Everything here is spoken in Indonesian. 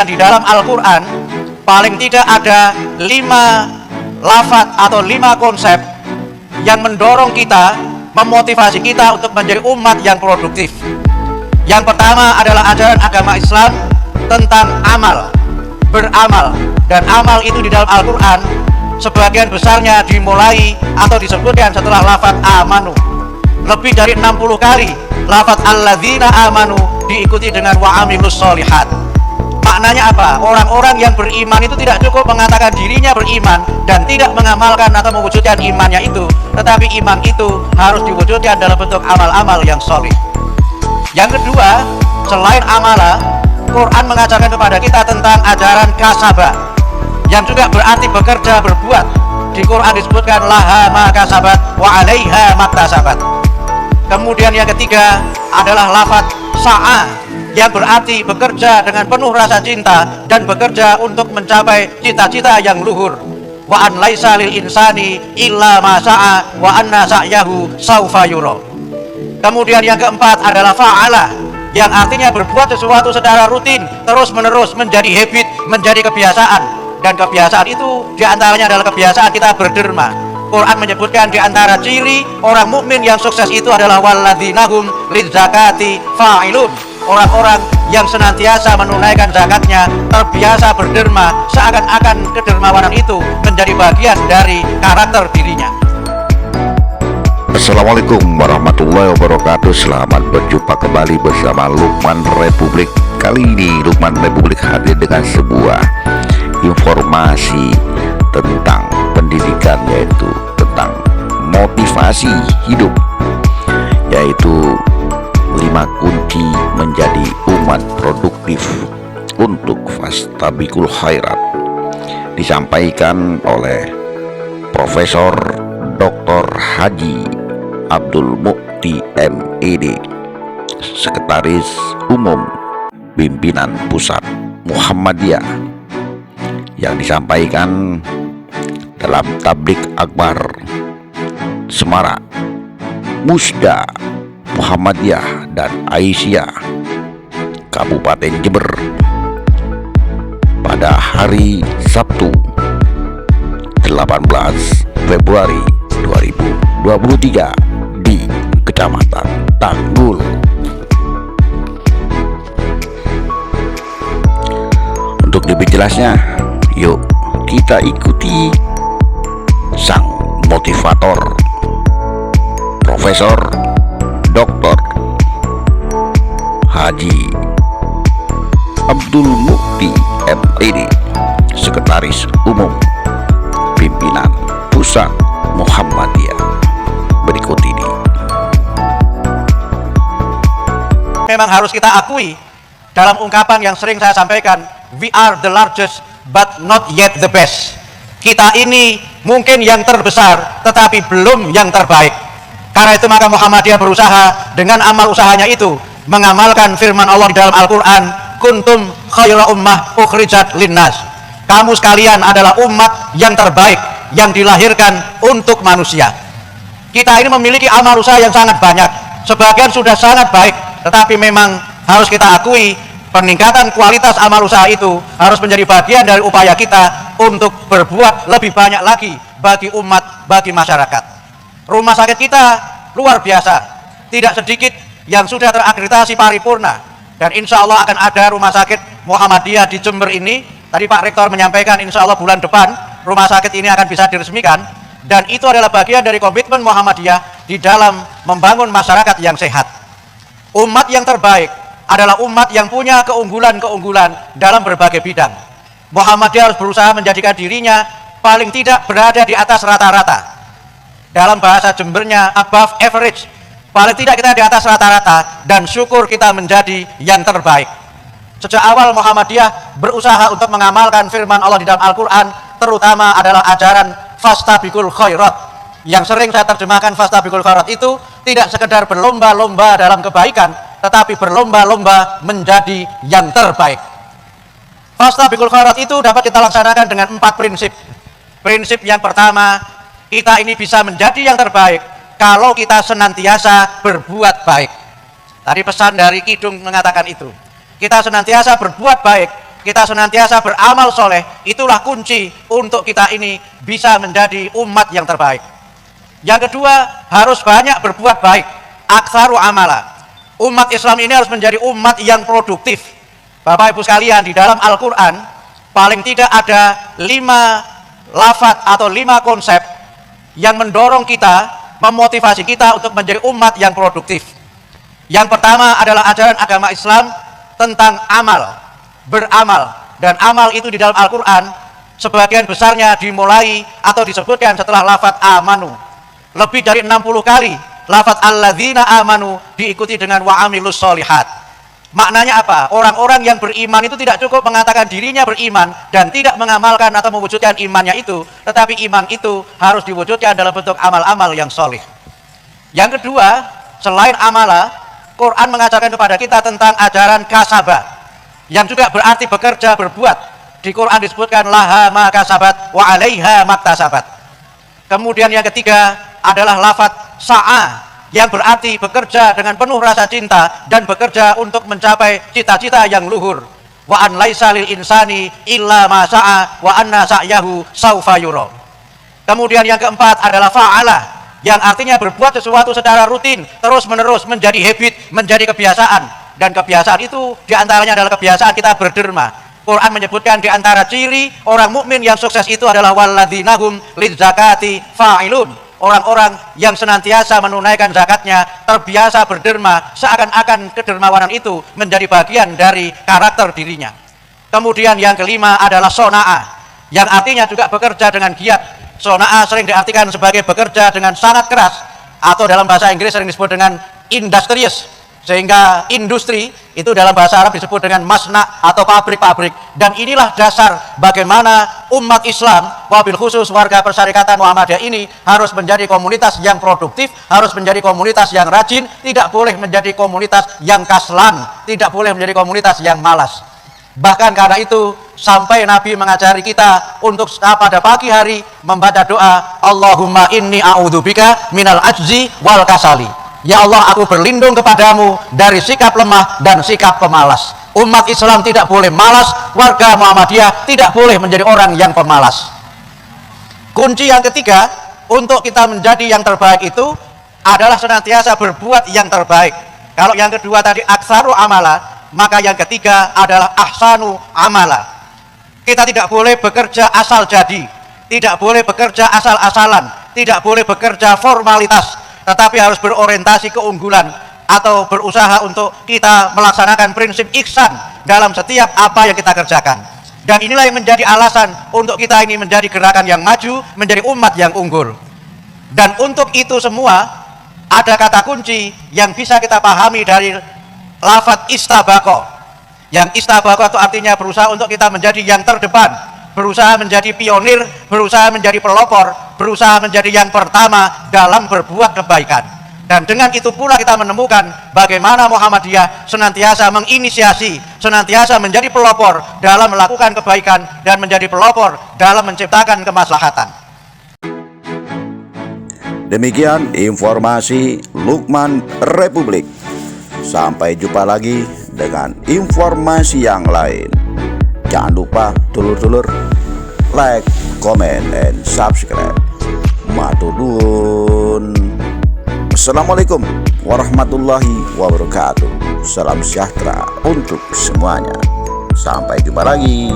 di dalam Al-Quran paling tidak ada 5 lafaz atau 5 konsep yang mendorong kita, memotivasi kita untuk menjadi umat yang produktif. Yang pertama adalah ajaran agama Islam tentang amal, beramal. Dan amal itu di dalam Al-Quran sebagian besarnya dimulai atau disebutkan setelah lafaz amanu. Lebih dari 60 kali lafaz alladzina amanu diikuti dengan wa amilus sholihat. Maknanya apa? Orang-orang yang beriman itu tidak cukup mengatakan dirinya beriman dan tidak mengamalkan atau mewujudkan imannya itu, tetapi iman itu harus diwujudkan dalam bentuk amal-amal yang solih. Yang kedua, selain amalah, Quran mengajarkan kepada kita tentang ajaran kasabah, yang juga berarti bekerja, berbuat. Di Quran disebutkan laha ma kasabat wa 'alaiha maktasabat. Kemudian yang ketiga adalah lafaz sa'a, yang berarti bekerja dengan penuh rasa cinta dan bekerja untuk mencapai cita-cita yang luhur. Wa an laisa lil insani illa ma sa'a wa anna sa'yahu saufa yura. Kemudian yang keempat adalah fa'ala, yang artinya berbuat sesuatu secara rutin, terus menerus menjadi habit, menjadi kebiasaan. Dan kebiasaan itu diantaranya adalah kebiasaan kita berderma. Quran menyebutkan diantara ciri orang mukmin yang sukses itu adalah walladzinahum lidzakati fa'ilun, orang-orang yang senantiasa menunaikan zakatnya, terbiasa berderma, seakan-akan kedermawanan itu menjadi bagian dari karakter dirinya. Assalamualaikum warahmatullahi wabarakatuh. Selamat berjumpa kembali bersama Lukman Republik. Kali ini Lukman Republik hadir dengan sebuah informasi tentang pendidikan, yaitu tentang motivasi hidup, yaitu 5 kunci menjadi umat produktif untuk fastabiqul khairat, disampaikan oleh Profesor Dr. Haji Abdul Mukti MED, Sekretaris Umum Pimpinan Pusat Muhammadiyah, yang disampaikan dalam Tablik Akbar Semara, Musda Muhammadiyah dan Aisyah Kabupaten Jember pada hari Sabtu 18 Februari 2023 di Kecamatan Tanggul. Untuk lebih jelasnya, yuk kita ikuti sang motivator Profesor Dr. Haji Abdul Mukti MED, Sekretaris Umum Pimpinan Pusat Muhammadiyah. Berikut ini. Memang harus kita akui dalam ungkapan yang sering saya sampaikan, we are the largest but not yet the best. Kita ini mungkin yang terbesar tetapi belum yang terbaik. Karena itu maka Muhammadiyah berusaha dengan amal usahanya itu mengamalkan firman Allah di dalam Al-Quran, kuntum khaira ummah ukhrijat linnas. Kamu sekalian adalah umat yang terbaik yang dilahirkan untuk manusia. Kita ini memiliki amal usaha yang sangat banyak, sebagian sudah sangat baik, tetapi memang harus kita akui peningkatan kualitas amal usaha itu harus menjadi bagian dari upaya kita untuk berbuat lebih banyak lagi bagi umat, bagi masyarakat. Rumah sakit kita luar biasa, tidak sedikit yang sudah terakreditasi paripurna, dan insya Allah akan ada rumah sakit Muhammadiyah di Jember ini. Tadi Pak Rektor menyampaikan insya Allah bulan depan rumah sakit ini akan bisa diresmikan, dan itu adalah bagian dari komitmen Muhammadiyah di dalam membangun masyarakat yang sehat. Umat yang terbaik adalah umat yang punya keunggulan-keunggulan dalam berbagai bidang. Muhammadiyah harus berusaha menjadikan dirinya paling tidak berada di atas rata-rata. Dalam bahasa Jembernya above average, paling tidak kita di atas rata-rata, dan syukur kita menjadi yang terbaik. Sejak awal Muhammadiyah berusaha untuk mengamalkan firman Allah di dalam Al-Quran, terutama adalah ajaran fastabiqul khairat, yang sering saya terjemahkan fastabiqul khairat itu tidak sekedar berlomba-lomba dalam kebaikan, tetapi berlomba-lomba menjadi yang terbaik. Fastabiqul khairat itu dapat kita laksanakan dengan 4 prinsip. Prinsip yang pertama, kita ini bisa menjadi yang terbaik kalau kita senantiasa berbuat baik. Tadi pesan dari Kidung mengatakan itu. Kita senantiasa berbuat baik kita senantiasa beramal soleh, itulah kunci untuk kita ini bisa menjadi umat yang terbaik. Yang kedua, harus banyak berbuat baik, aktsaru amala. Umat Islam ini harus menjadi umat yang produktif. Bapak Ibu sekalian, di dalam Al-Quran paling tidak ada 5 lafaz atau 5 konsep yang mendorong kita, memotivasi kita untuk menjadi umat yang produktif. Yang pertama adalah ajaran agama Islam tentang amal, beramal. Dan amal itu di dalam Al-Quran sebagian besarnya dimulai atau disebutkan setelah lafaz amanu. Lebih dari 60 kali lafaz alladzina amanu diikuti dengan wa amilus solihat. Maknanya apa? Orang-orang yang beriman itu tidak cukup mengatakan dirinya beriman dan tidak mengamalkan atau mewujudkan imannya itu, tetapi iman itu harus diwujudkan dalam bentuk amal-amal yang solih. Yang kedua, selain amala, Quran mengajarkan kepada kita tentang ajaran kasabah, yang juga berarti bekerja, berbuat. Di Quran disebutkan laha ma kasabat wa alaiha maktasabat. Kemudian yang ketiga adalah lafaz sa'a, yang berarti bekerja dengan penuh rasa cinta dan bekerja untuk mencapai cita-cita yang luhur. Wa an laisa lil insani illa ma sa'a wa anna sa'yahu saufa yura. Kemudian yang keempat adalah fa'ala, yang artinya berbuat sesuatu secara rutin, terus-menerus menjadi habit, menjadi kebiasaan. Dan kebiasaan itu diantaranya adalah kebiasaan kita berderma. Quran menyebutkan diantara ciri orang mukmin yang sukses itu adalah walladzinahum lidzakati fa'ilun. Orang-orang yang senantiasa menunaikan zakatnya, terbiasa berderma, seakan-akan kedermawanan itu menjadi bagian dari karakter dirinya. Kemudian yang kelima adalah sona'a, yang artinya juga bekerja dengan giat. Sona'a sering diartikan sebagai bekerja dengan sangat keras, atau dalam bahasa Inggris sering disebut dengan industrious, sehingga industri itu dalam bahasa Arab disebut dengan masna atau pabrik-pabrik. Dan inilah dasar bagaimana umat Islam, wabil khusus warga Persyarikatan Muhammadiyah ini harus menjadi komunitas yang produktif, harus menjadi komunitas yang rajin, tidak boleh menjadi komunitas yang kaslan, tidak boleh menjadi komunitas yang malas. Bahkan karena itu sampai Nabi mengajari kita untuk pada pagi hari membaca doa Allahumma inni a'udzubika minal ajzi wal kasali. Ya Allah, aku berlindung kepadamu dari sikap lemah dan sikap pemalas. Umat Islam tidak boleh malas, warga Muhammadiyah tidak boleh menjadi orang yang pemalas. Kunci yang ketiga untuk kita menjadi yang terbaik itu adalah senantiasa berbuat yang terbaik. Kalau yang kedua tadi aktsaru amala, maka yang ketiga adalah ahsanu amala. Kita tidak boleh bekerja asal jadi, tidak boleh bekerja asal-asalan, tidak boleh bekerja formalitas, tetapi harus berorientasi keunggulan atau berusaha untuk kita melaksanakan prinsip ihsan dalam setiap apa yang kita kerjakan. Dan inilah yang menjadi alasan untuk kita ini menjadi gerakan yang maju, menjadi umat yang unggul. Dan untuk itu semua ada kata kunci yang bisa kita pahami dari lafaz istabaqo. Yang istabaqo itu artinya berusaha untuk kita menjadi yang terdepan, berusaha menjadi pionir, berusaha menjadi pelopor, berusaha menjadi yang pertama dalam berbuat kebaikan. Dan dengan itu pula kita menemukan bagaimana Muhammadiyah senantiasa menginisiasi, senantiasa menjadi pelopor dalam melakukan kebaikan dan menjadi pelopor dalam menciptakan kemaslahatan. Demikian informasi Lukman Republik. Sampai jumpa lagi dengan informasi yang lain. Jangan lupa dulur-dulur like, comment, and subscribe. Matur nuwun. Assalamualaikum warahmatullahi wabarakatuh. Salam sejahtera untuk semuanya. Sampai jumpa lagi.